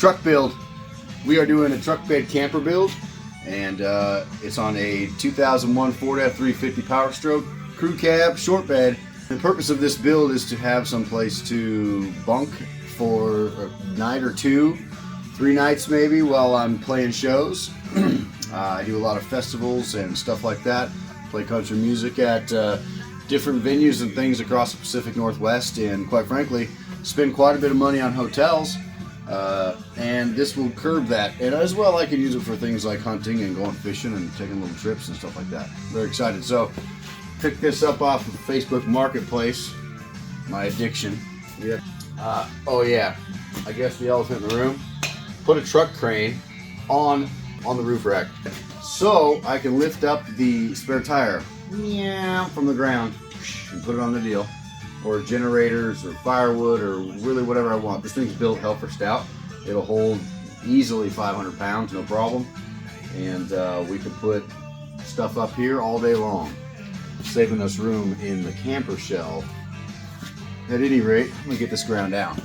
truck build. We are doing a truck bed camper build, and it's on a 2001 Ford F-350 Power Stroke crew cab short bed. The purpose of this build is to have some place to bunk for a night or two, 3 nights maybe, while I'm playing shows. I do a lot of festivals and stuff like that. Play country music at different venues and things across the Pacific Northwest, and quite frankly, spend quite a bit of money on hotels. And this will curb that, and as well I can use it for things like hunting and going fishing and taking little trips and stuff like that. Very excited. So picked this up off of Facebook Marketplace, my addiction. Yeah. Oh yeah, I guess the elephant in the room, put a truck crane on the roof rack so I can lift up the spare tire from the ground and put it on the deal, or generators or firewood or really whatever I want. This thing's built hell for stout. It'll hold easily 500 pounds, no problem. And we can put stuff up here all day long, saving us room in the camper shell. At any rate, I'm gonna get this ground down.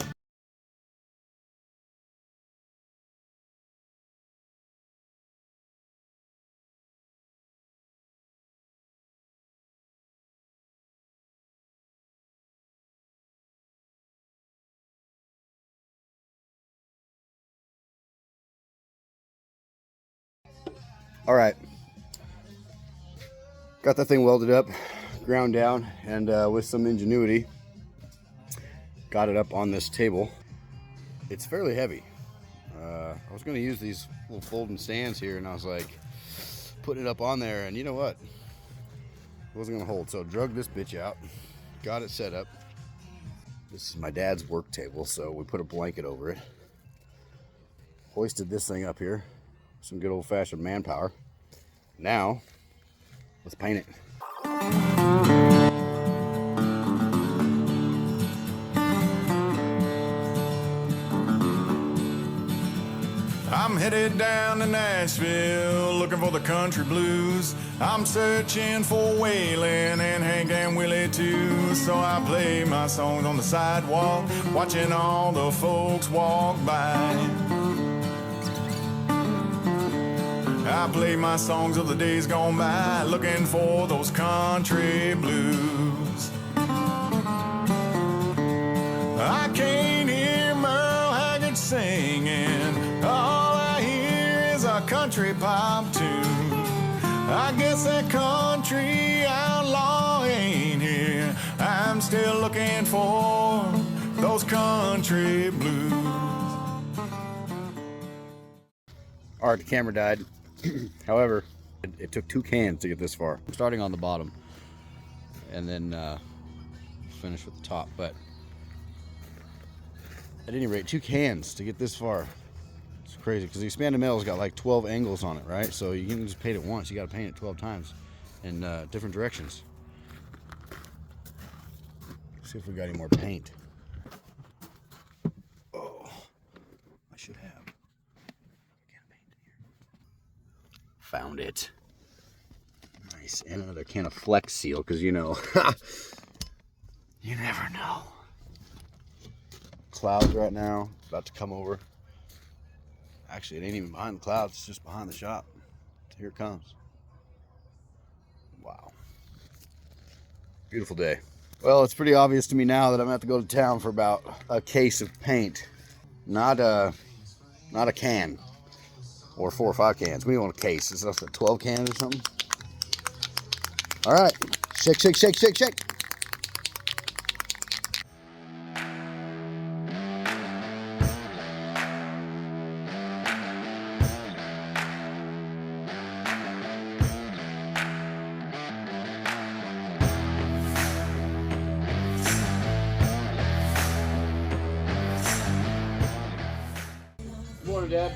All right, got that thing welded up, ground down, and with some ingenuity, got it up on this table. It's fairly heavy. I was gonna use these little folding stands here, and I was like, putting it up on there, and you know what? It wasn't gonna hold, so drug this bitch out, got it set up. This is my dad's work table, so we put a blanket over it. Hoisted this thing up here. Some good old-fashioned manpower. Now, let's paint it. I'm headed down to Nashville, looking for the country blues. I'm searching for Waylon and Hank and Willie too. So I play my songs on the sidewalk, watching all the folks walk by. I play my songs of the days gone by, looking for those country blues. I can't hear Merle Haggard singing, all I hear is a country pop tune. I guess that country outlaw ain't here. I'm still looking for those country blues. All right, the camera died. However, it took 2 cans to get this far. I'm starting on the bottom and then finish with the top, but at any rate, 2 cans to get this far. It's crazy because the expanded metal's got like 12 angles on it, right? So you can just paint it once. You got to paint it 12 times in different directions. Let's see if we got any more paint. Oh, I should have. Found it. Nice. And another can of Flex Seal, because you know, you never know. Clouds right now, about to come over. Actually, it ain't even behind the clouds, it's just behind the shop. Here it comes. Wow. Beautiful day. Well, it's pretty obvious to me now that I'm gonna have to go to town for about a case of paint. Not a can. Or 4 or 5 cans. We don't want a case. Is that 12 cans or something? All right. Shake, shake, shake, shake, shake. Good morning, Dad.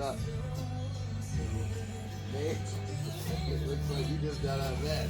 Up. Hey, it looks like you just got out of bed.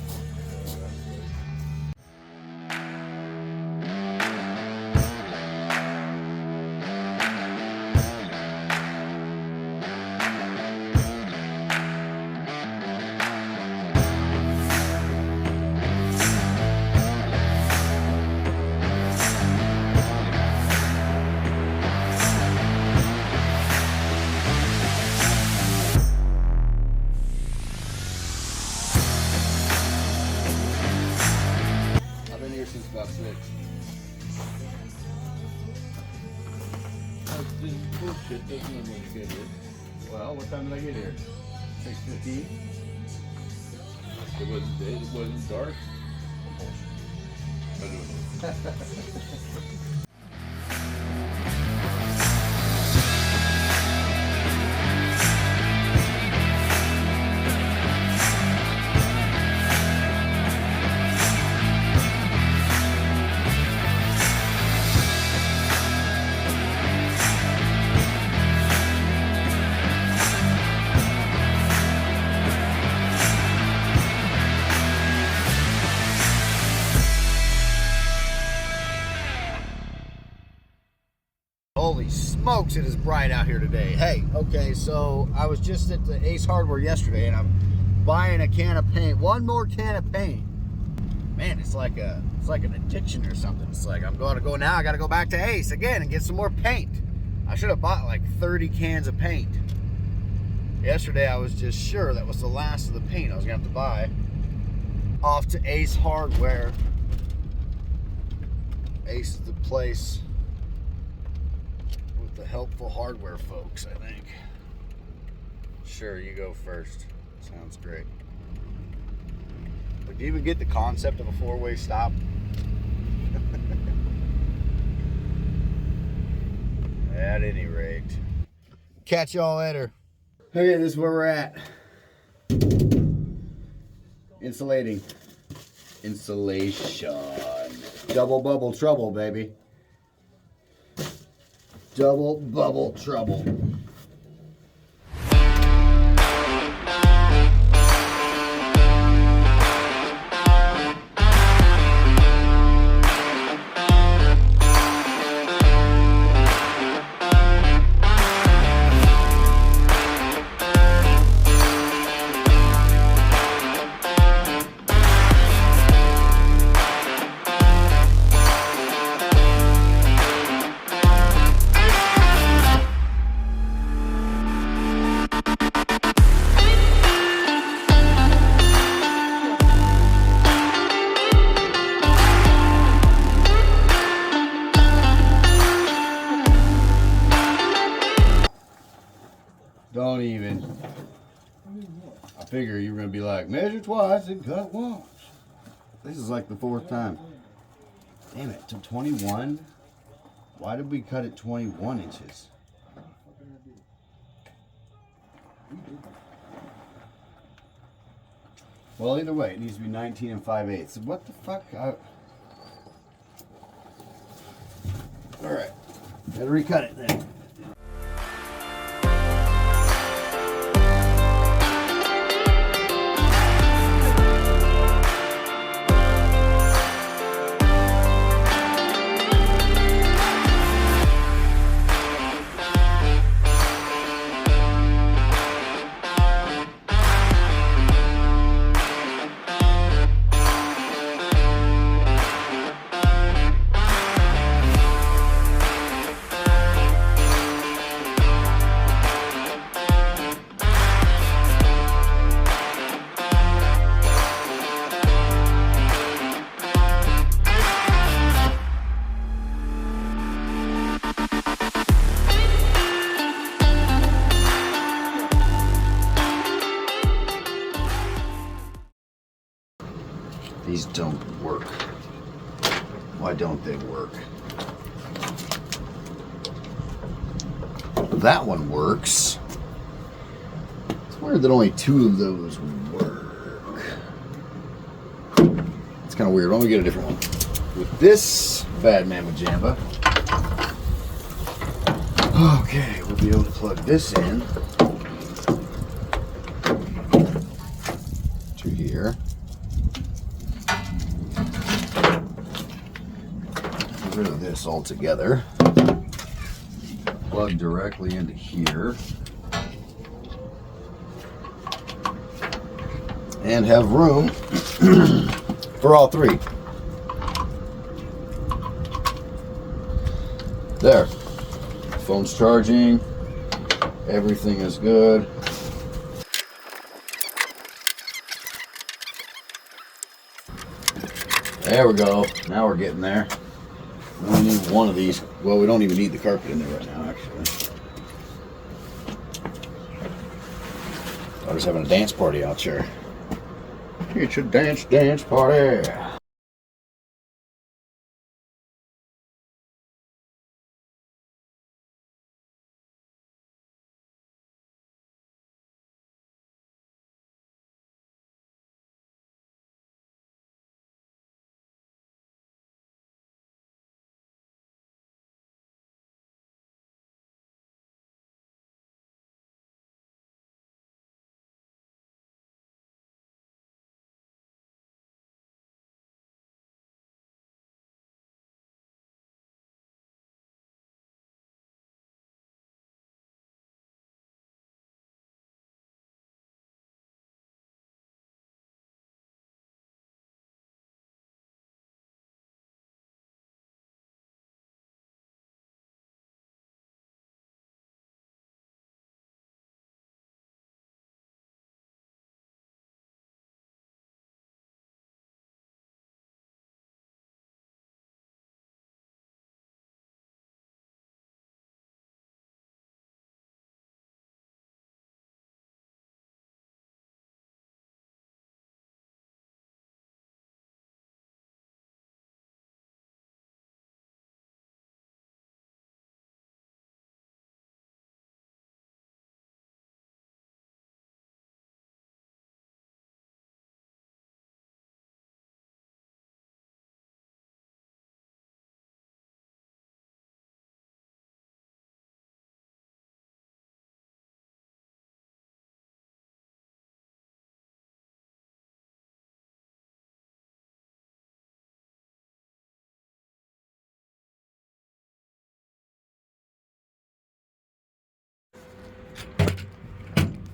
That's just bullshit, doesn't it, when you get here? Well, what time did I get here? 6:15. It wasn't dark. I don't know. Holy smokes, it is bright out here today. Hey, okay, so I was just at the Ace Hardware yesterday and I'm buying a can of paint, one more can of paint. Man, it's like an addiction or something. It's like I'm going to go now, I gotta go back to Ace again and get some more paint. I should have bought like 30 cans of paint. Yesterday I was just sure that was the last of the paint I was gonna have to buy. Off to Ace Hardware. Ace is the place with the helpful hardware folks, I think. Sure, you go first. Sounds great. But do you even get the concept of a four-way stop? At any rate. Catch y'all later. Okay, this is where we're at. Insulating. Insulation. Double bubble trouble, baby. Double bubble trouble. Don't even. I figure you were going to be like, measure twice and cut once. This is like the fourth time. Damn it, to 21? Why did we cut it 21 inches? Well, either way, it needs to be 19 5/8. What the fuck? Alright, gotta recut it then. These don't work. Why don't they work? That one works. It's weird that only two of those work. It's kind of weird. Why don't we get a different one? With this bad mamma jamba. Okay, we'll be able to plug this in to here. Get rid of this altogether. Plug directly into here. And have room for all three. There. Phone's charging. Everything is good. There we go. Now we're getting there. We only need one of these. Well, we don't even need the carpet in there right now, actually. I was having a dance party out there. It's a dance party.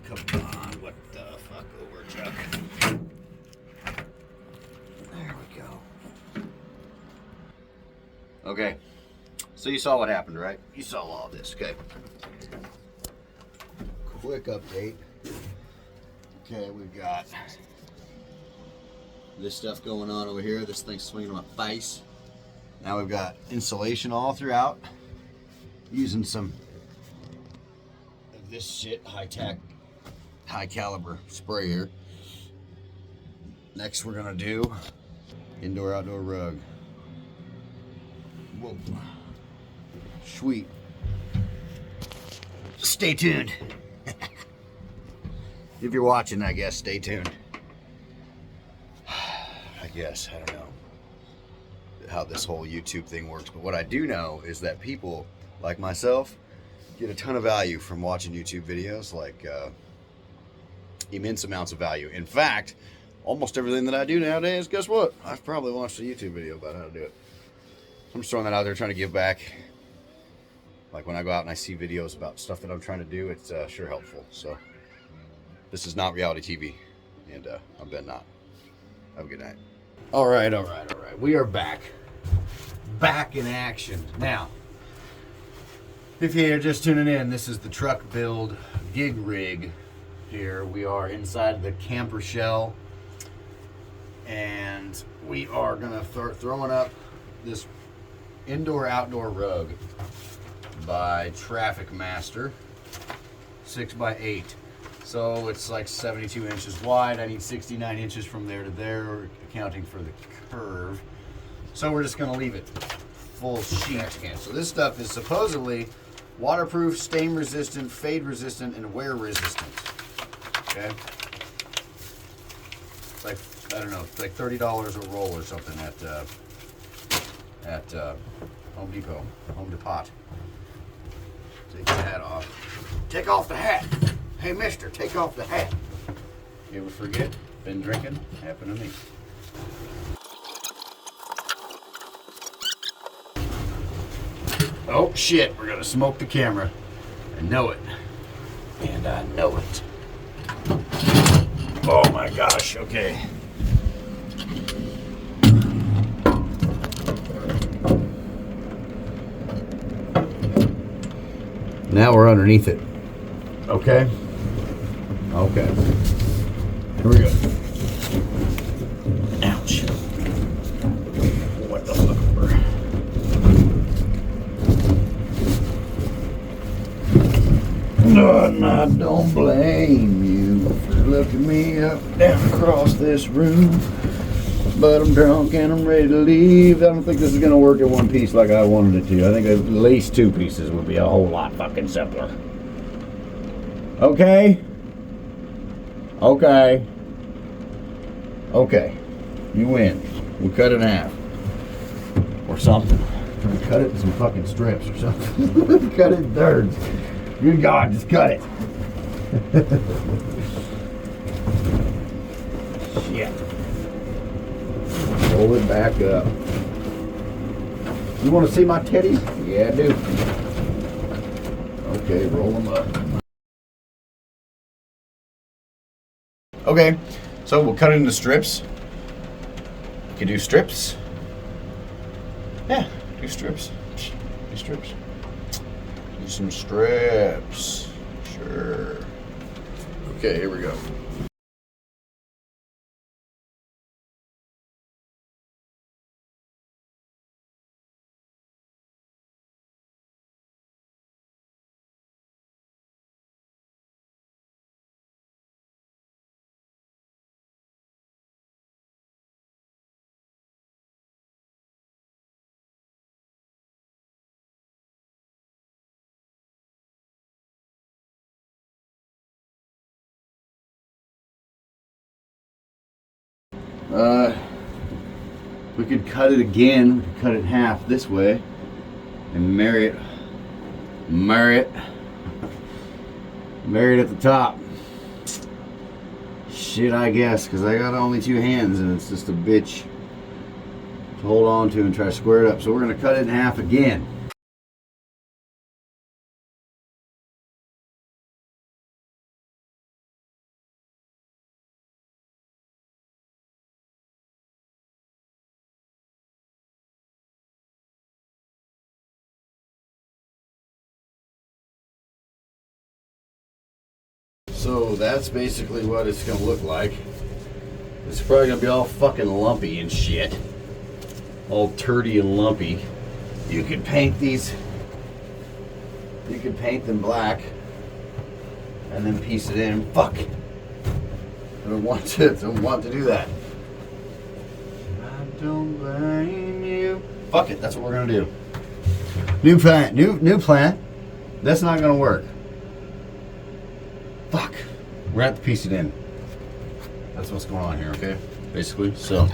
Come on, what the fuck over, Chuck? There we go. Okay, so you saw what happened, right? You saw all this, okay. Quick update. Okay, we've got this stuff going on over here. This thing's swinging on my face. Now we've got insulation all throughout. Using some of this shit, high-tech, high-caliber spray here. Next we're gonna do indoor-outdoor rug. Whoa. Sweet. Stay tuned. If you're watching, I guess, stay tuned. I guess, I don't know how this whole YouTube thing works, but what I do know is that people like myself get a ton of value from watching YouTube videos, like immense amounts of value. In fact, almost everything that I do nowadays, guess what? I've probably watched a YouTube video about how to do it. I'm just throwing that out there, trying to give back. Like when I go out and I see videos about stuff that I'm trying to do, it's sure helpful. So this is not reality TV, and I'm Ben Knott. Have a good night. All right. We are back in action now. If you're just tuning in, this is the truck build GigRig. Here we are inside the camper shell, and we are gonna start throwing up this indoor-outdoor rug by Traffic Master, 6x8. So it's like 72 inches wide. I need 69 inches from there to there, accounting for the curve. So we're just gonna leave it full sheet. So this stuff is supposedly waterproof, stain resistant, fade resistant, and wear resistant. Okay? It's like, I don't know, it's like $30 a roll or something at Home Depot, Home Depot. Take the hat off. Take off the hat. Hey, mister, take off the hat. You ever forget? Been drinking? Happened to me. Oh, shit, we're gonna smoke the camera. I know it. And I know it. Oh my gosh, okay. Now we're underneath it. Okay? Okay. Here we go. Ouch. and I don't blame you for looking me up and down across this room. But I'm drunk and I'm ready to leave. I don't think this is gonna work in one piece like I wanted it to. I think at least two pieces would be a whole lot fucking simpler. Okay? Okay. Okay. You win. We'll cut it in half. Or something. We'll cut it in some fucking strips or something. Cut it in thirds. Good God, just cut it. Shit. Roll it back up. You want to see my teddies? Yeah, I do. Okay, roll them up. Okay, so we'll cut it into strips. You can do strips. Yeah, do strips. Do strips. Do some strips. Sure. Okay, here we go. We could cut it again. We could cut it in half this way and marry it at the top. Shit, I guess, because I got only two hands and it's just a bitch to hold on to and try to square it up. So we're going to cut it in half again. So that's basically what it's gonna look like. It's probably gonna be all fucking lumpy and shit. All turdy and lumpy. You could paint these. You could paint them black and then piece it in. Fuck. I don't want to do that. I don't blame you. Fuck it, that's what we're gonna do. New plan. That's not gonna work. Fuck. We're gonna have to piece it in. That's what's going on here, okay? Basically, so.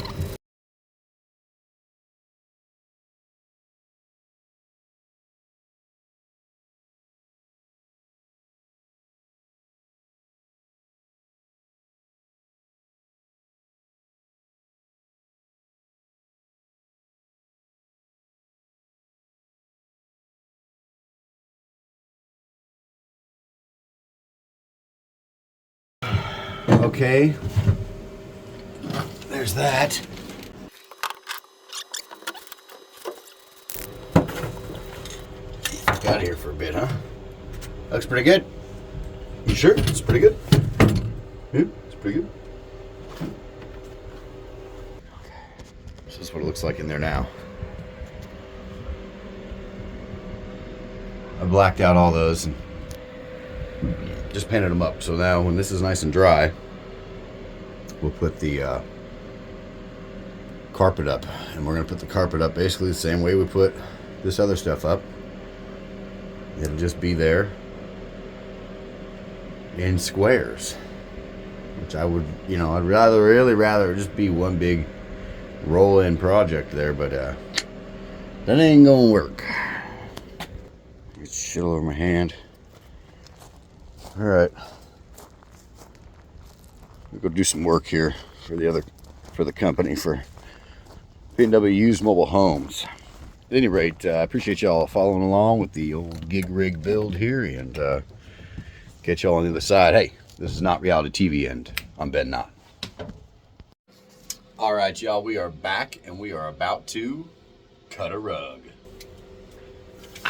Okay. There's that. Got here for a bit, huh? Looks pretty good. You sure? It's pretty good. Yeah, it's pretty good. Okay. This is what it looks like in there now. I blacked out all those and just painted them up. So now when this is nice and dry, we'll put the carpet up. And we're going to put the carpet up basically the same way we put this other stuff up. It'll just be there in squares. Which I would, I'd really rather just be one big roll-in project there, but that ain't gonna work. Get shit all over my hand. Alright. We'll go do some work here for the company for B&W Used Mobile Homes. At any rate, I appreciate y'all following along with the old GigRig build here and get y'all on the other side. Hey, this is not reality TV and I'm Ben Knott. Alright y'all, we are back and we are about to cut a rug.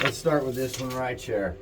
Let's start with this one right here.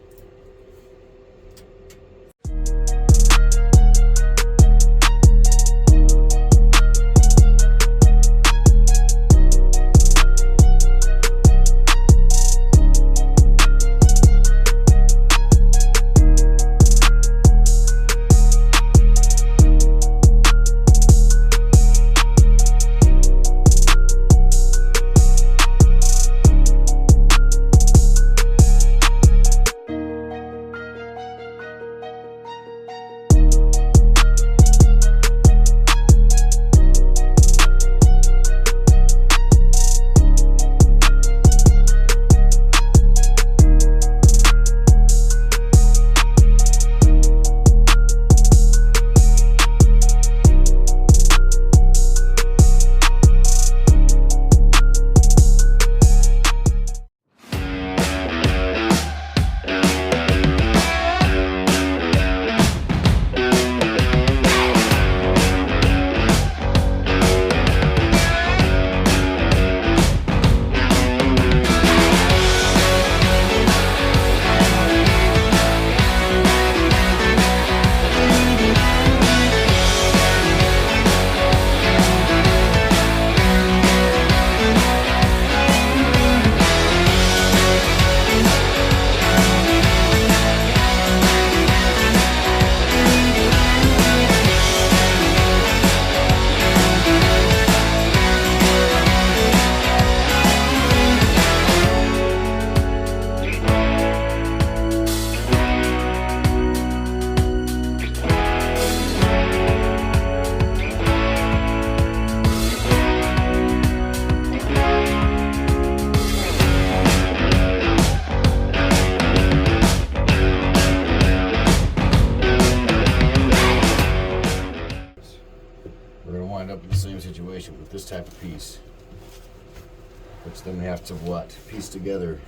we have to what? Piece together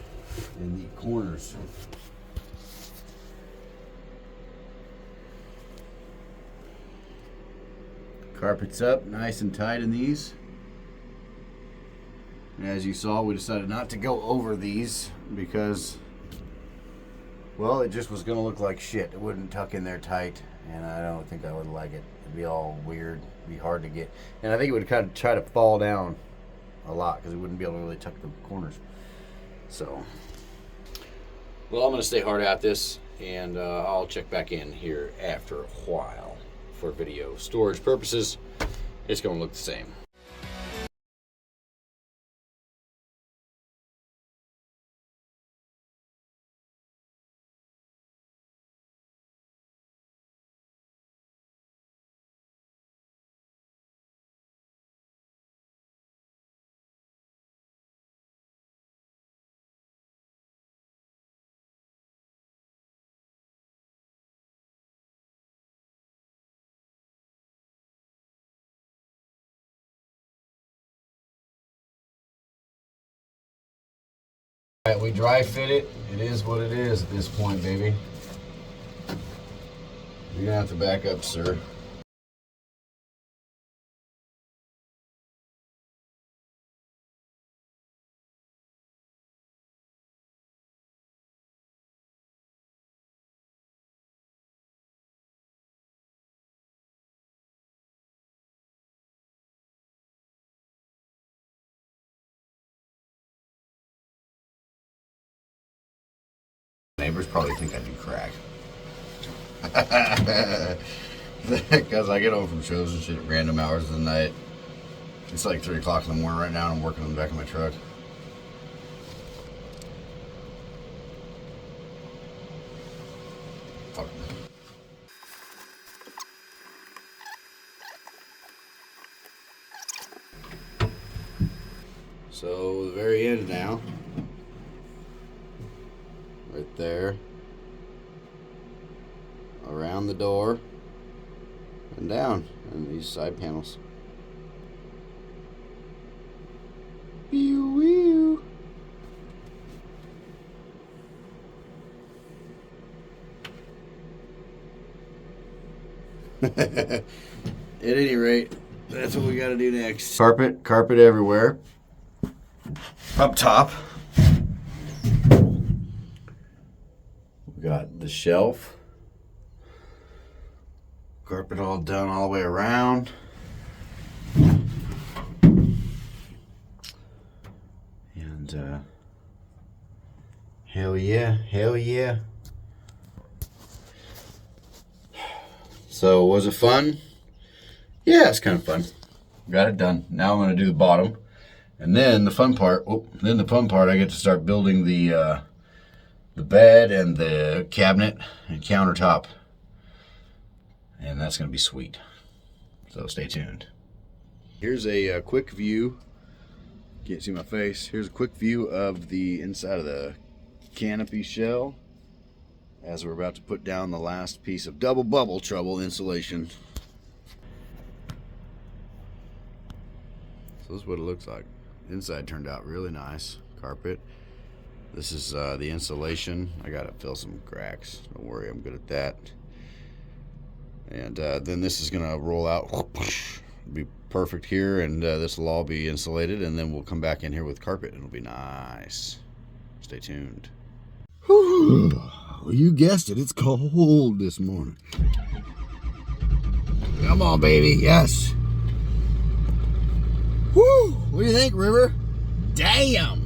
in the corners. Carpet's up, nice and tight in these. And as you saw, we decided not to go over these because, well, it just was going to look like shit. It wouldn't tuck in there tight, and I don't think I would like it. It'd be all weird, it'd be hard to get. And I think it would kind of try to fall down a lot because it wouldn't be able to really tuck the corners. So, well, I'm going to stay hard at this, and I'll check back in here after a while. For video storage purposes, it's going to look the same. Alright, we dry fit it. It is what it is at this point, baby. You're gonna have to back up, sir. Neighbors probably think I do crack. Because I get home from shows and shit at random hours of the night. It's like 3 o'clock in the morning right now and I'm working on the back of my truck. Fuck. So the very end now. Right there, around the door, and down, and these side panels. Wee-wee. At any rate, that's what we got to do next. Carpet everywhere. Up top. Got the shelf, carpet all done all the way around, and hell yeah. So was it fun? Yeah, it's kind of fun. Got it done. Now I'm going to do the bottom, and then the fun part. I get to start building the bed and the cabinet and countertop, and that's going to be sweet. So stay tuned. Here's a quick view. Can't see my face. Here's a quick view of the inside of the canopy shell as we're about to put down the last piece of double bubble trouble insulation. So this is what it looks like. Inside turned out really nice. Carpet. This is the insulation. I gotta fill some cracks. Don't worry, I'm good at that. And then this is gonna roll out. Be perfect here, and this will all be insulated, and then we'll come back in here with carpet, and it'll be nice. Stay tuned. Whew. Well, you guessed it. It's cold this morning. Come on, baby. Yes. Whew. What do you think, River? Damn.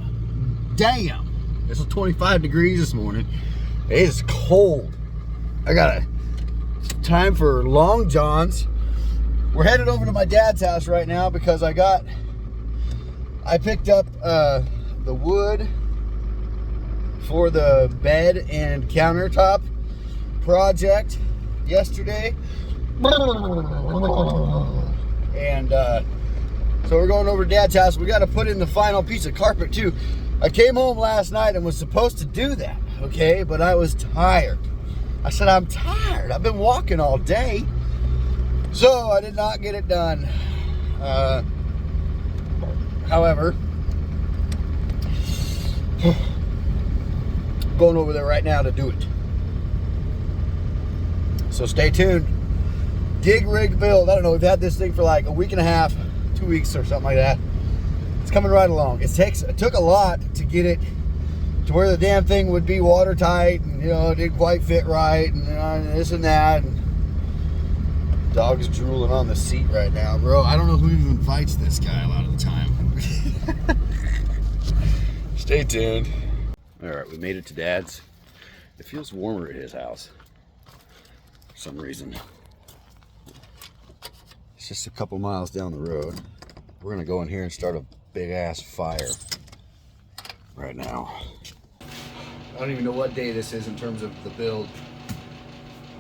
It's 25 degrees this morning. It is cold. I got a time for long johns. We're headed over to my dad's house right now because I picked up the wood for the bed and countertop project yesterday. And so we're going over to Dad's house. We got to put in the final piece of carpet too. I came home last night and was supposed to do that, okay? But I was tired. I said, I'm tired. I've been walking all day. So I did not get it done. However, Going over there right now to do it. So stay tuned. GigRig build. I don't know, we've had this thing for like a week and a half, 2 weeks or something like that. It's coming right along. It took a lot to get it to where the damn thing would be watertight, and you know, it didn't quite fit right, and this and that. And dog's drooling on the seat right now, bro. I don't know who even fights this guy a lot of the time. Stay tuned. All right, we made it to Dad's. It feels warmer at his house for some reason. It's just a couple miles down the road. We're gonna go in here and start a big ass fire right now. I don't even know what day this is in terms of the build,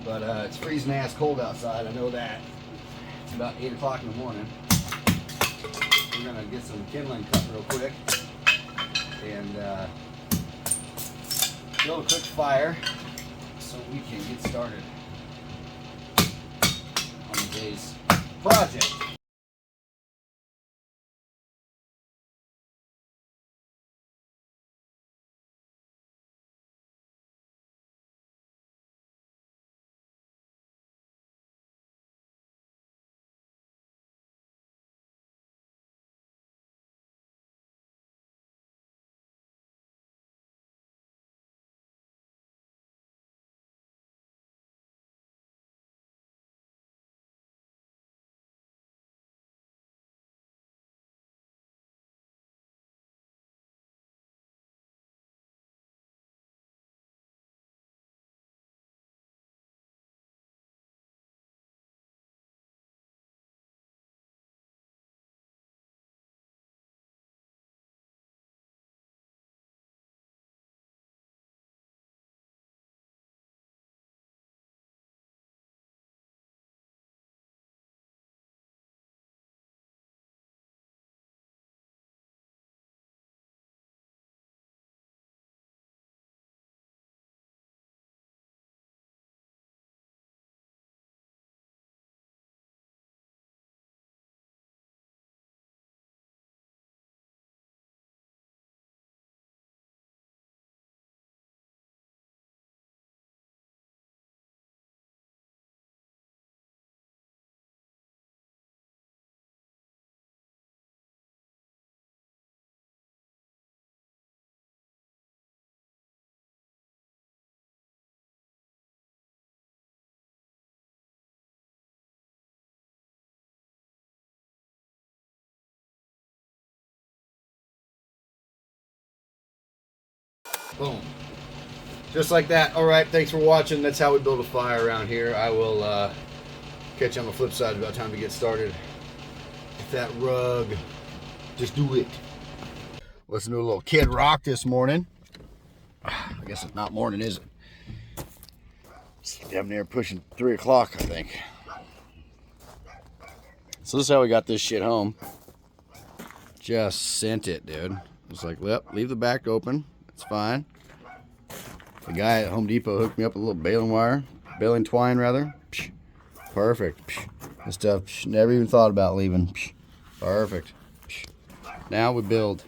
but it's freezing ass cold outside. I know that. It's about 8 o'clock in the morning. We're gonna get some kindling cut real quick and build a quick fire so we can get started on the day's project. Boom. Just like that. All right, thanks for watching. That's how we build a fire around here. I will catch you on the flip side. About time to get started. With that rug. Just do it. Listen to a little Kid Rock this morning. I guess it's not morning, is it? It's damn near pushing 3 o'clock, I think. So this is how we got this shit home. Just sent it, dude. It's like, well, leave the back open. It's fine. The guy at Home Depot hooked me up with a little baling twine rather. Psh, perfect. Psh, this stuff, psh, never even thought about leaving. Psh, perfect. Psh. Now we build.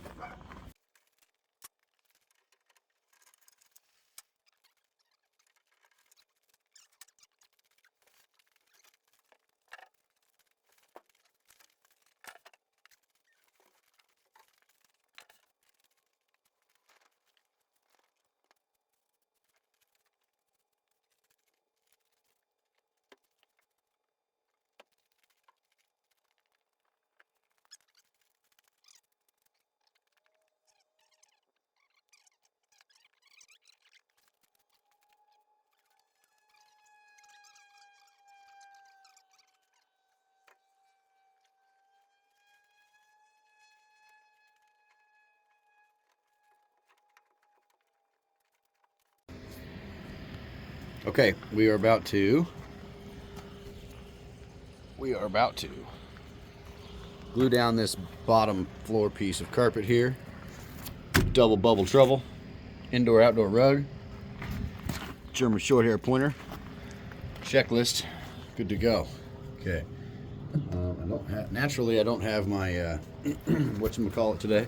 Okay, we are about to glue down this bottom floor piece of carpet here. Double bubble trouble, indoor outdoor rug, German short hair pointer, checklist, good to go. Okay, naturally I don't have my whatchamacallit today.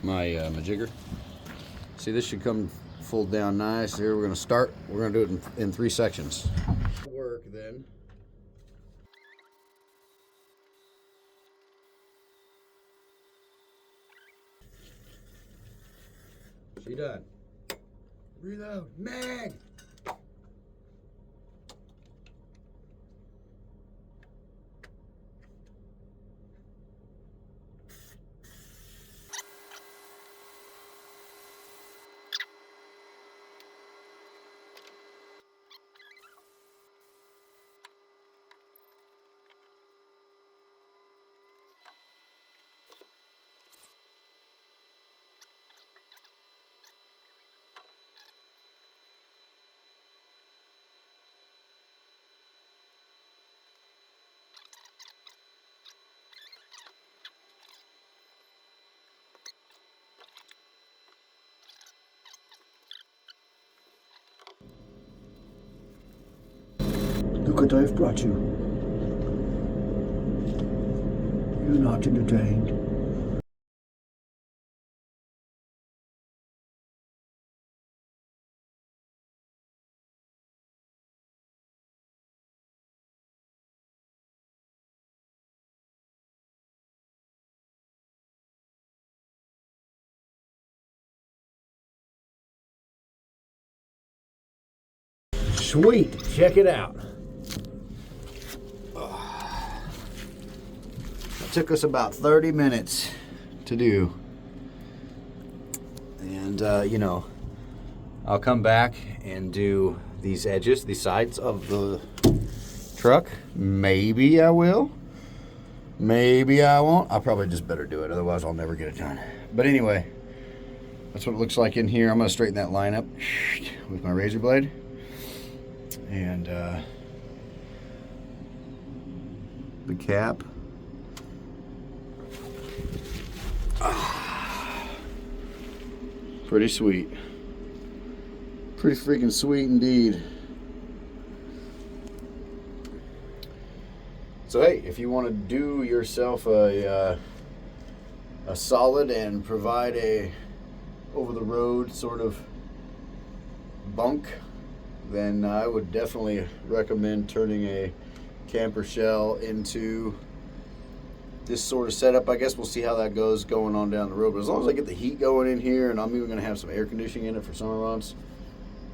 my jigger. See, this should come fold down nice. Here we're gonna start. We're gonna do it in 3 sections. Work then. She done. Reload. Mag! Look what I've brought you. You're not entertained. Sweet. Check it out. It took us about 30 minutes to do. And, you know, I'll come back and do these edges, the sides of the truck. Maybe I will. Maybe I won't. I'll probably just better do it. Otherwise, I'll never get it done. But anyway, that's what it looks like in here. I'm going to straighten that line up with my razor blade. And the cap. Pretty sweet. Pretty freaking sweet indeed. So hey, if you want to do yourself a solid and provide a over-the-road sort of bunk, then I would definitely recommend turning a camper shell into this sort of setup. I guess we'll see how that goes going on down the road. But as long as I get the heat going in here, and I'm even going to have some air conditioning in it for summer months,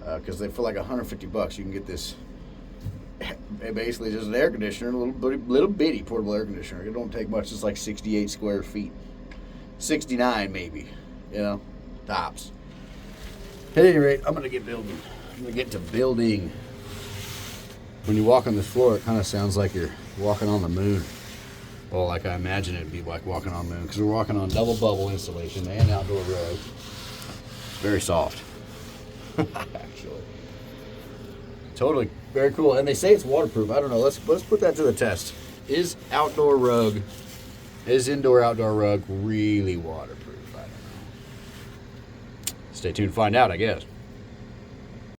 because for like $150 you can get this basically just an air conditioner, a little bitty portable air conditioner. It don't take much. It's like 68 square feet, 69 maybe, you know, tops. At any rate, I'm going to get building. I'm going to get to building. When you walk on this floor, it kind of sounds like you're walking on the moon. Well, like I imagine it'd be like walking on the moon, because we're walking on double bubble insulation and outdoor rug. Very soft. Actually. Totally. Very cool. And they say it's waterproof. I don't know. Let's put that to the test. Is indoor outdoor rug really waterproof? I don't know. Stay tuned to find out, I guess.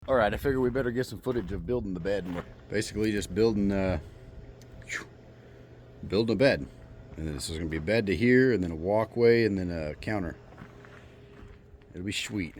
All right, I figure we better get some footage of building the bed. And we're basically just building a bed. And this is going to be a bed to here, and then a walkway, and then a counter. It'll be sweet.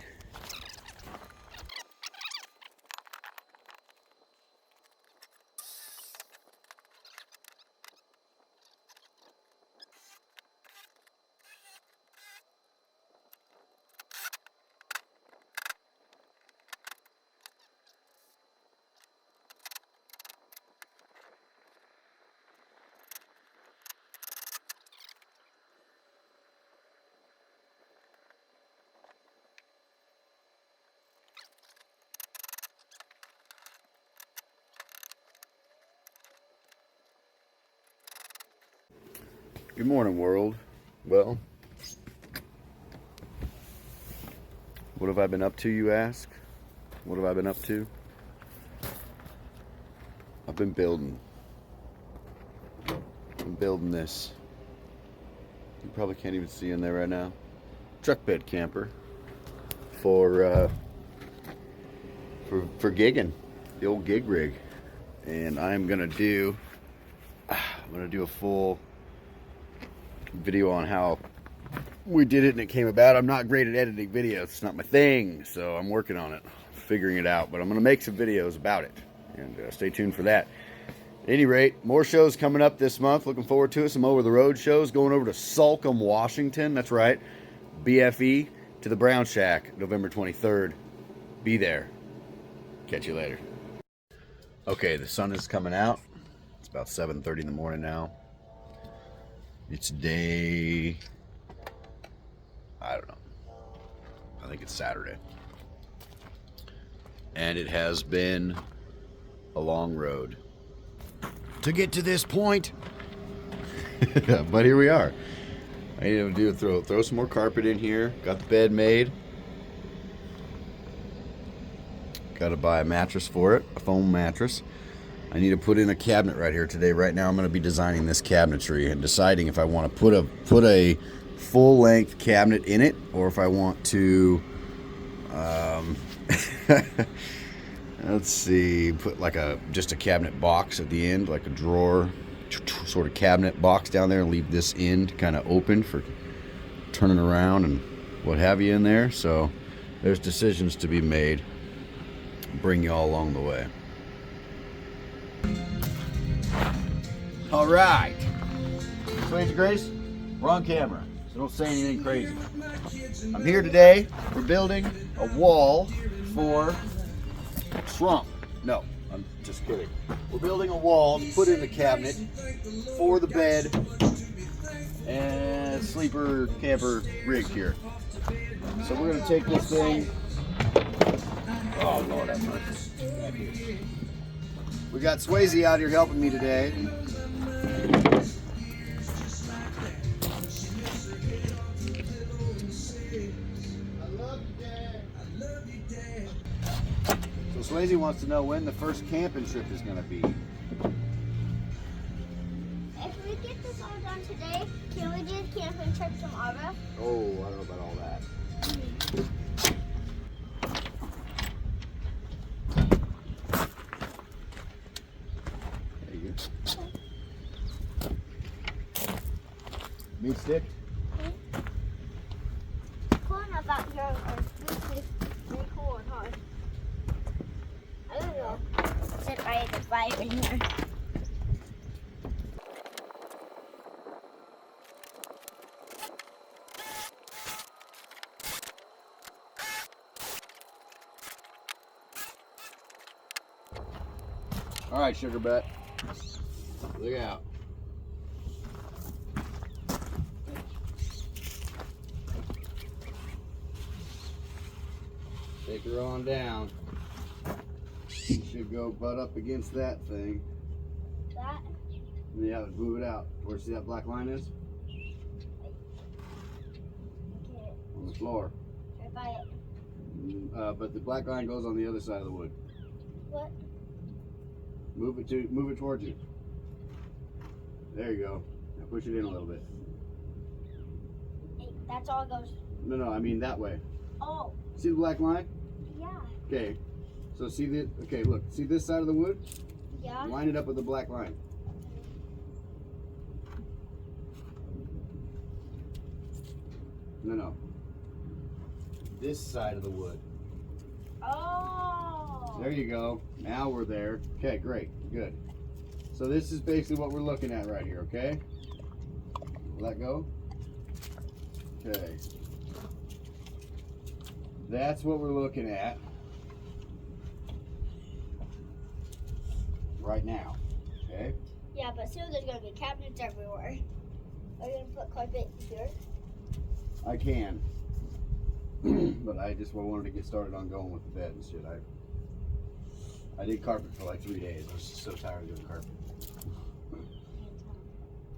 Good morning, world. Well, what have I been up to, you ask? What have I been up to? I've been building. I'm building this. You probably can't even see in there right now. Truck bed camper for gigging, the old GigRig, and I'm gonna do a full video on how we did it and it came about. I'm not great at editing videos. It's not my thing, so I'm working on it, figuring it out. But I'm going to make some videos about it, and stay tuned for that. At any rate, more shows coming up this month. Looking forward to it. Some over-the-road shows. Going over to Salcombe, Washington. That's right. BFE to the Brown Shack, November 23rd. Be there. Catch you later. Okay, the sun is coming out. It's about 7:30 in the morning now. It's day... I don't know. I think it's Saturday. And it has been a long road to get to this point. But here we are. I need to do throw some more carpet in here. Got the bed made. Got to buy a mattress for it, a foam mattress. I need to put in a cabinet right here today. Right now I'm going to be designing this cabinetry and deciding if I want to put a full-length cabinet in it, or if I want to let's see, put like just a cabinet box at the end, like a drawer sort of cabinet box down there, and leave this end kind of open for turning around and what have you in there. So there's decisions to be made. Bring you all along the way. All right, Swage Grace, we're on camera, so don't say anything crazy. I'm here today. We're building a wall for Trump. No, I'm just kidding. We're building a wall to put in the cabinet for the bed and sleeper camper rig here. So we're gonna take this thing. Oh Lord, have mercy. We got Swayze out here helping me today. So Swayze wants to know when the first camping trip is going to be. If we get this all done today, can we do a camping trip tomorrow? Oh, I don't know about all that. There you go. Meat stick? Cool enough out here is really cool and hard. I don't know. Sit right at the fire in here. All right, sugar butt. Look out. Take her on down. You should go butt up against that thing. That? Yeah, move it out. Where see that black line is? Okay. On the floor. Right by it. But the black line goes on the other side of the wood. What? Move it towards you. There you go. Now push it in a little bit. Hey, that's all it goes. No, I mean that way. Oh, See the black line? yeah. Okay. So see the, okay, look, see this side of the wood? Yeah. Line it up with the black line. No. This side of the wood. Oh. There you go. Now we're there. Okay, great. Good. So this is basically what we're looking at right here, okay? Let go. Okay. That's what we're looking at right now, okay? Yeah, but soon there's gonna be cabinets everywhere. Are you gonna put carpet here? I can. But I just wanted to get started on going with the bed and shit. I did carpet for like 3 days. I was just so tired of doing carpet.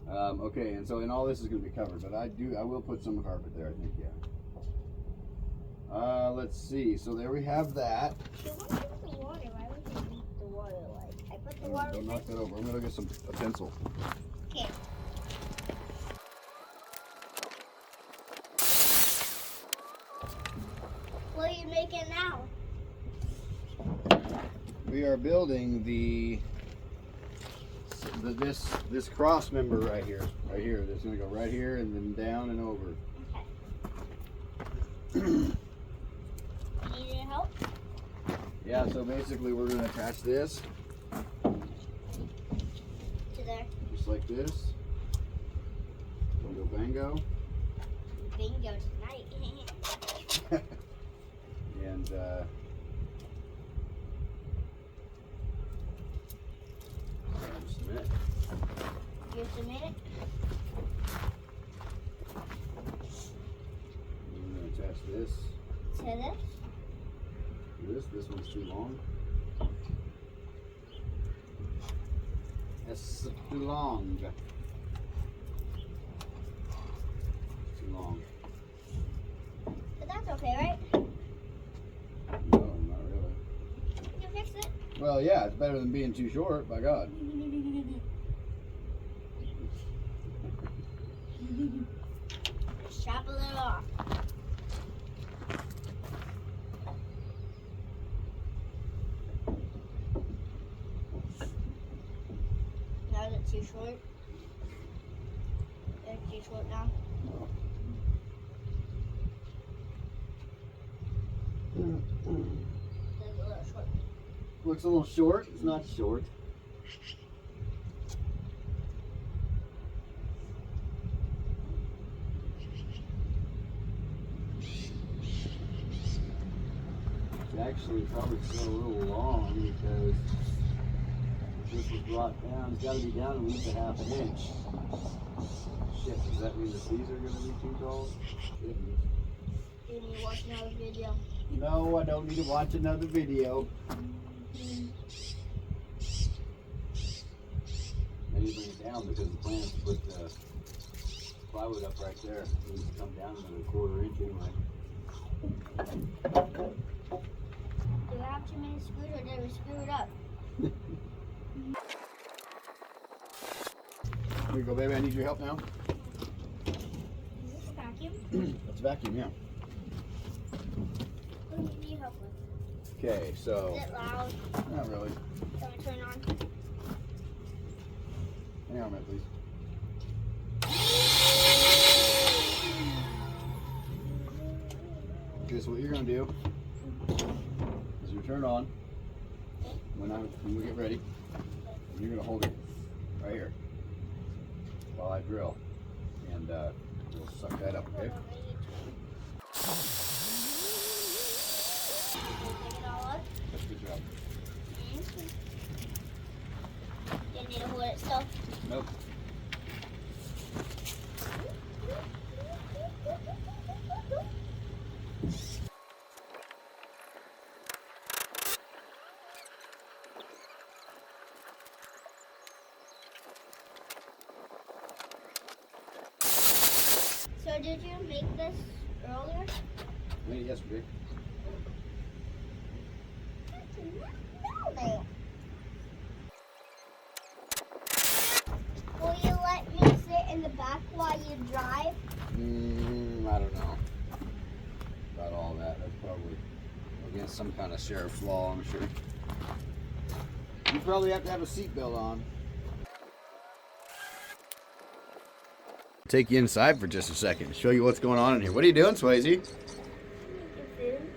Okay, and all this is going to be covered, but I will put some carpet there, I think, yeah. Let's see. So there we have that. So what is the water? Why would you need the water? Like, I put the water. Don't knock that over. I'm going to get a pencil. Okay. What are you making now? We are building this cross member right here. Right here. It's going to go right here and then down and over. Okay. Need any help? Yeah, so basically we're going to attach this To there. just like this. Bingo bango. Bingo tonight. And just a minute. Just a minute. I'm going to attach this To this. to this. This one's too long. That's too long. Too long. But that's okay, right? No, not really. You can fix it. Well, yeah, it's better than being too short, by God. Just chop a little off. Now is it too short? Is it too short now? It's a little short. Looks a little short. It's not short. It's actually probably still a little long because if this was brought down, it's got to be down at least a half an inch. Shit, does that mean that these are going to be too tall? Goodness. You need to watch another video. No, I don't need to watch another video. I need to bring it down because the plan is to put the plywood up right there. It needs to come down another quarter inch anyway. Do we have too many screws or did we screw it up? Here you go, baby. I need your help now. Is this a vacuum? Let's vacuum, yeah. What do you need help with? Okay, so. Is it loud? Not really. Can we turn it on? Hang on a minute, please. Okay, so what you're gonna do is you turn on when we get ready. And you're gonna hold it right here while I drill, and we'll suck that up. Okay. Pick it all up. That's a good job. You need to hold it still. Nope. So did you make this earlier? Made it yesterday. Will you let me sit in the back while you drive? I don't know about all that. That's probably against some kind of sheriff's law, I'm sure. You probably have to have a seatbelt on. Take you inside for just a second, show you what's going on in here. What are you doing, Swayze?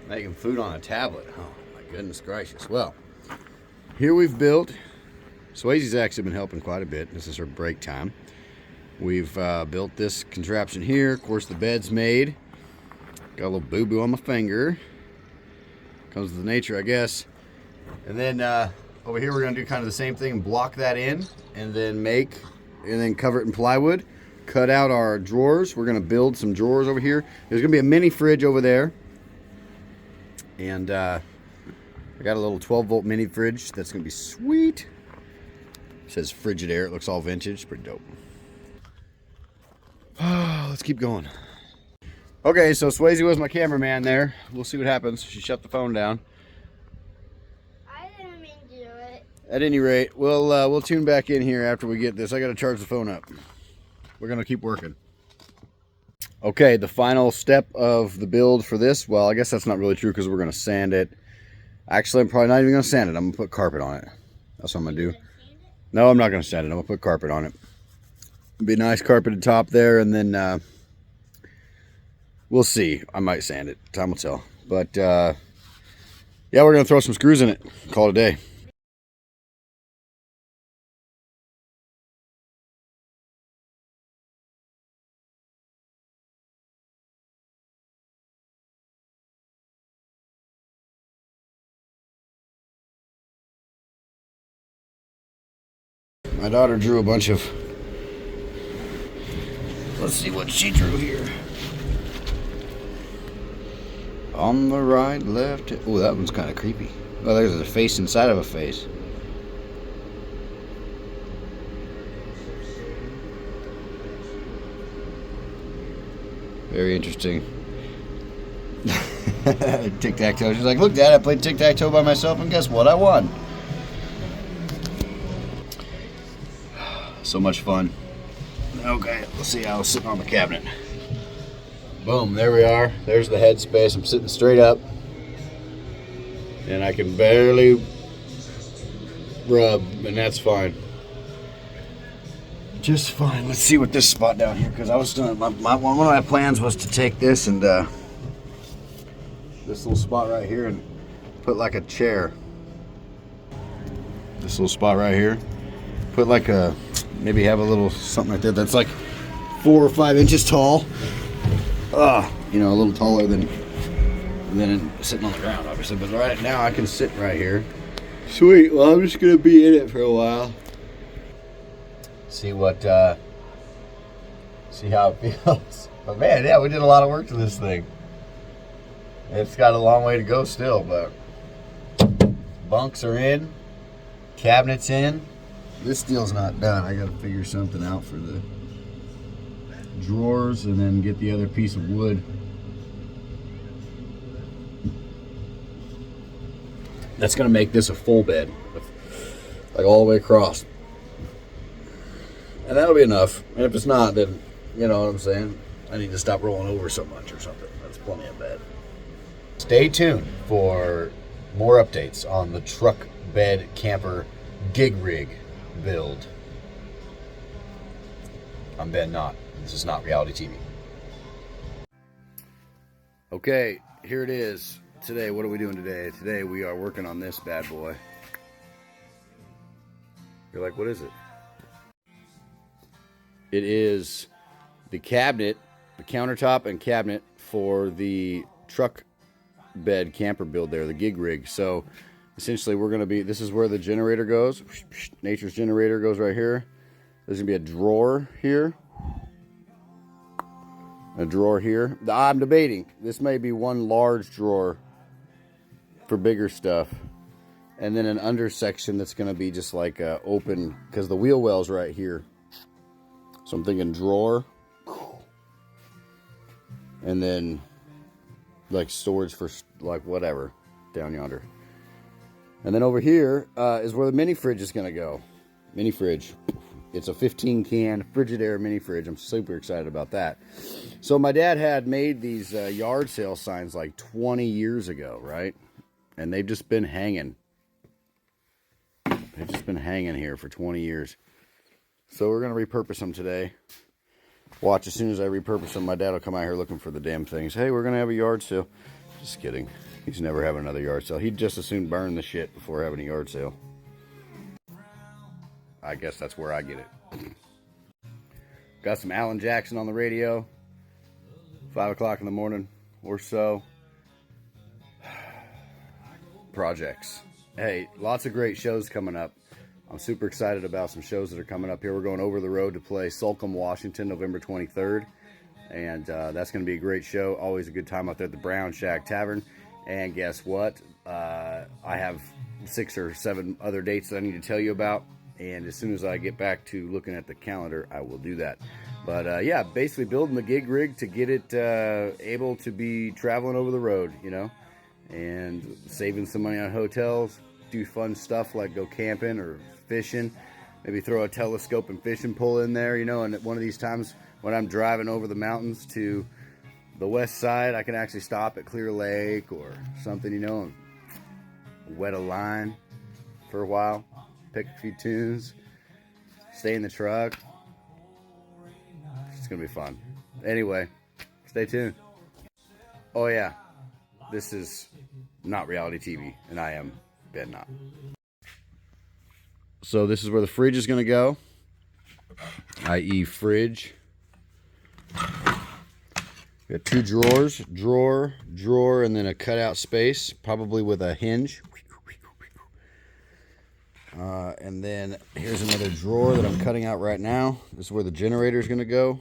Making food on a tablet. Oh my goodness gracious. Well, here we've built. Swayze's actually been helping quite a bit. This is her break time. We've built this contraption here. Of course, the bed's made. Got a little boo-boo on my finger. Comes with the nature, I guess. And then over here, we're gonna do kind of the same thing. Block that in, and then cover it in plywood. Cut out our drawers. We're gonna build some drawers over here. There's gonna be a mini fridge over there. And I got a little 12-volt mini fridge. That's gonna be sweet. It says Frigidaire. It looks all vintage. Pretty dope. Let's keep going. Okay, so Swayze was my cameraman there. We'll see what happens. She shut the phone down. I didn't mean to do it. At any rate, we'll tune back in here after we get this. I gotta charge the phone up. We're gonna keep working. Okay, the final step of the build for this, well, I guess that's not really true because we're gonna sand it. Actually, I'm probably not even gonna sand it. I'm gonna put carpet on it. That's what I'm gonna do. No, I'm not gonna sand it. I'm gonna put carpet on it. It'll be a nice carpeted top there, and then We'll see. I might sand it. Time will tell. But yeah, we're gonna throw some screws in it. Call it a day. My daughter drew a bunch of. Let's see what she drew here. On the right, left. Oh, that one's kind of creepy. Oh, there's a face inside of a face. Very interesting. Tic-tac-toe. She's like, look, Dad, I played tic-tac-toe by myself, and guess what? I won. So much fun. Okay, let's see how I was sitting on the cabinet. Boom, there we are. There's the headspace. I'm sitting straight up. And I can barely rub, and that's fine. Just fine. Let's see what this spot down here, because I was doing, one of my plans was to take this and this little spot right here and put like a chair. This little spot right here. Put like a, maybe have a little something like that that's like 4 or 5 inches tall. You know, a little taller than sitting on the ground, obviously. But right now I can sit right here. Sweet. Well, I'm just gonna be in it for a while. See what, see how it feels. But man, yeah, we did a lot of work to this thing. It's got a long way to go still, but bunks are in, cabinets in. This deal's not done. I gotta figure something out for the drawers and then get the other piece of wood. That's gonna make this a full bed, like all the way across. And that'll be enough. And if it's not, then you know what I'm saying? I need to stop rolling over so much or something. That's plenty of bed. Stay tuned for more updates on the truck bed camper GigRig build. I'm Ben Knott. This is not reality TV. Okay, here it is. Today, what are we doing today? Today we are working on this bad boy. You're like, what is it? It is the cabinet, the countertop and cabinet for the truck bed camper build there, the GigRig. So essentially we're going to be, this is where the generator goes. Nature's generator goes right here. There's going to be a drawer here. A drawer here. I'm debating. This may be one large drawer for bigger stuff. And then an under section that's going to be just like open, because the wheel well's right here. So I'm thinking drawer. And then like storage for like whatever down yonder. And then over here is where the mini fridge is going to go. Mini fridge. It's a 15-can Frigidaire mini fridge. I'm super excited about that. So my dad had made these yard sale signs like 20 years ago, right? And they've just been hanging. They've just been hanging here for 20 years. So we're going to repurpose them today. Watch, as soon as I repurpose them, my dad will come out here looking for the damn things. Hey, we're going to have a yard sale. Just kidding. He's never having another yard sale. He'd just as soon burn the shit before having a yard sale. I guess that's where I get it. Got some Alan Jackson on the radio. 5 o'clock in the morning or so. Projects. Hey, lots of great shows coming up. I'm super excited about some shows that are coming up here. We're going over the road to play Sulcombe, Washington, November 23rd. And that's going to be a great show. Always a good time out there at the Brown Shack Tavern. And guess what? I have 6 or 7 other dates that I need to tell you about. And as soon as I get back to looking at the calendar, I will do that. But yeah, basically building the GigRig to get it able to be traveling over the road, you know, and saving some money on hotels, do fun stuff like go camping or fishing, maybe throw a telescope and fishing pole in there, you know, and one of these times when I'm driving over the mountains to the west side, I can actually stop at Clear Lake or something, you know, and wet a line for a while. Pick a few tunes, stay in the truck. It's gonna be fun. Anyway, stay tuned. Oh yeah, this is not reality TV, and I am Ben not. So this is where the fridge is going to go, i.e. fridge. We got 2 drawers, drawer, and then a cutout space, probably with a hinge. And then here's another drawer that I'm cutting out right now. This is where the generator is going to go.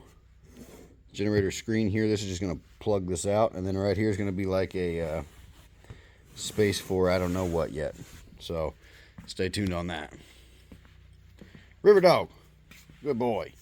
Generator screen here. This is just going to plug this out, and then right here is going to be like a space for I don't know what yet. So stay tuned on that. River Dog, good boy.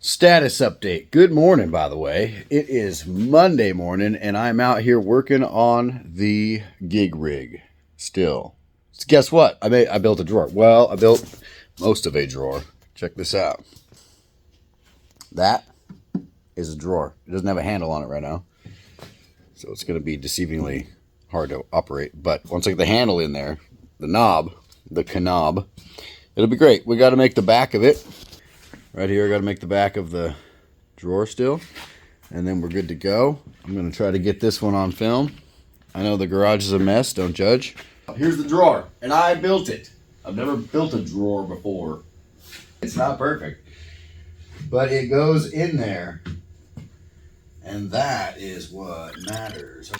Status update. Good morning, by the way. It is Monday morning, and I'm out here working on the GigRig still. So guess what? I built a drawer. Well, I built most of a drawer. Check this out. That is a drawer. It doesn't have a handle on it right now, so it's going to be deceivingly hard to operate. But once I get the handle in there, the knob, the knob, it'll be great. We got to make the back of it. Right here, I got to make the back of the drawer still, and then we're good to go. I'm going to try to get this one on film. I know the garage is a mess, don't judge. Here's the drawer, and I built it. I've never built a drawer before. It's not perfect, but it goes in there, and that is what matters.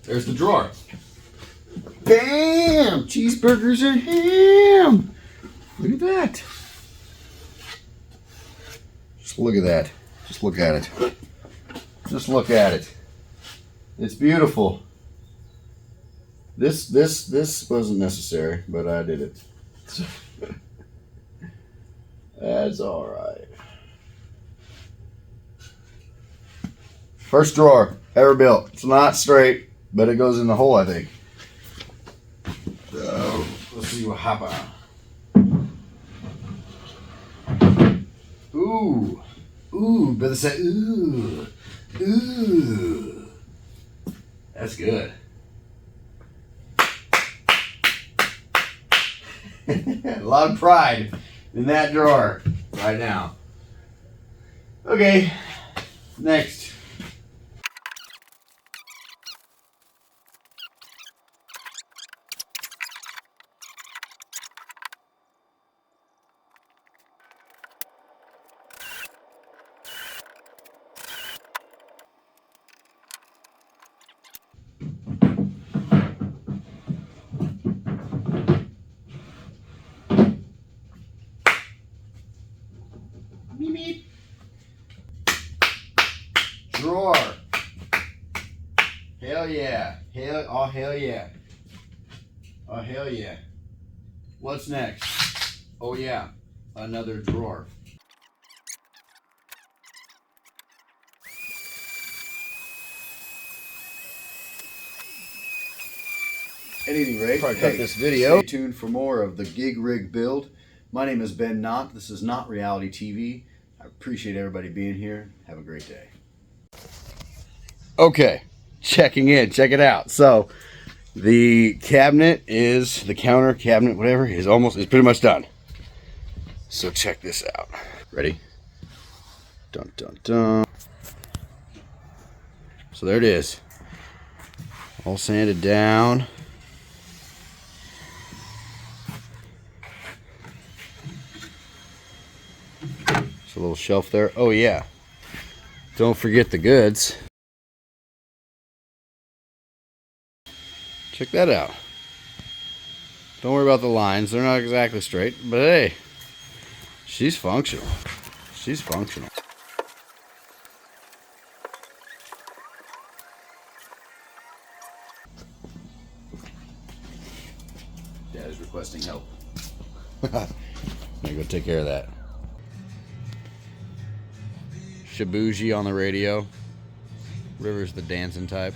There's the drawer. Bam! Cheeseburgers and ham! Look at that. Just look at that. Just look at it. Just look at it. It's beautiful. This wasn't necessary, but I did it. That's all right. First drawer ever built. It's not straight, but it goes in the hole, I think. So let's see what happens. Ooh, brother said ooh. That's good. A lot of pride in that drawer right now. Okay, next. Drawer. Hell yeah. Oh hell yeah. Oh hell yeah. What's next? Oh yeah. Another drawer. At any rate, Probably cut hey, this video. Stay tuned for more of the GigRig build. My name is Ben Knott. This is Not Reality TV. I appreciate everybody being here. Have a great day. Okay, checking in. Check it out. So, the cabinet is, the counter cabinet, whatever, is pretty much done. So check this out. Ready? Dun dun dun. So there it is. All sanded down. There's a little shelf there. Oh yeah. Don't forget the goods. Check that out. Don't worry about the lines. They're not exactly straight, but hey, she's functional. She's functional. Dad is requesting help. I'm gonna go take care of that. Shabuji on the radio. River's the dancing type.